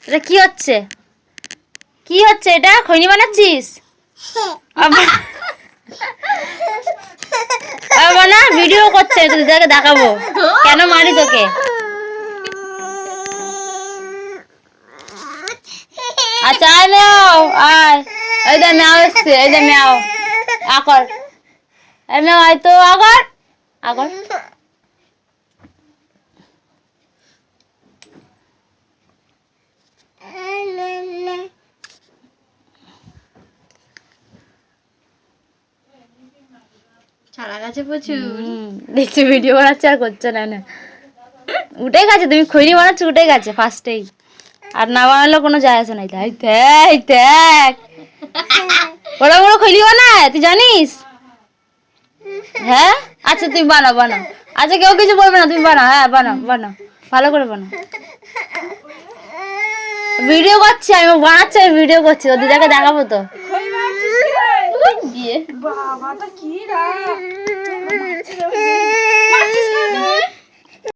এটা কি হচ্ছে? কি হচ্ছে এটা? খৈনি বানাচ্ছিস? না ভিডিও করছে, দিদাকে দেখাবো কেন মারি তোকে। আচ্ছা আয় ম্যাও, আয়। এই দে ম্যাও এসছে, এই দে ম্যাও। আকর, এই ম্যাও আয় তো, আকর আকর। ছাড়া গেছে প্রচুর। দেখছি ভিডিও বানাচ্ছে আর করছে না। উঠে গেছে, তুমি খৈনি বানাচ্ছ উঠে গেছে ফার্স্টেই। আর না বানালেও কোনো যায় আসে না। দেখ বড় বড় খৈনি বানায়, তুই জানিস? হ্যাঁ আচ্ছা তুমি বানাও বানাও। আচ্ছা কেউ কিছু বলবে না, তুমি বানাও। হ্যাঁ বানাও বানাও, ভালো করে বানাও। ভিডিও করছি আমি, বানাচ্ছি আমি, ভিডিও করছি, ও দিদাকে দেখাবো তো। বাবাটা কি রা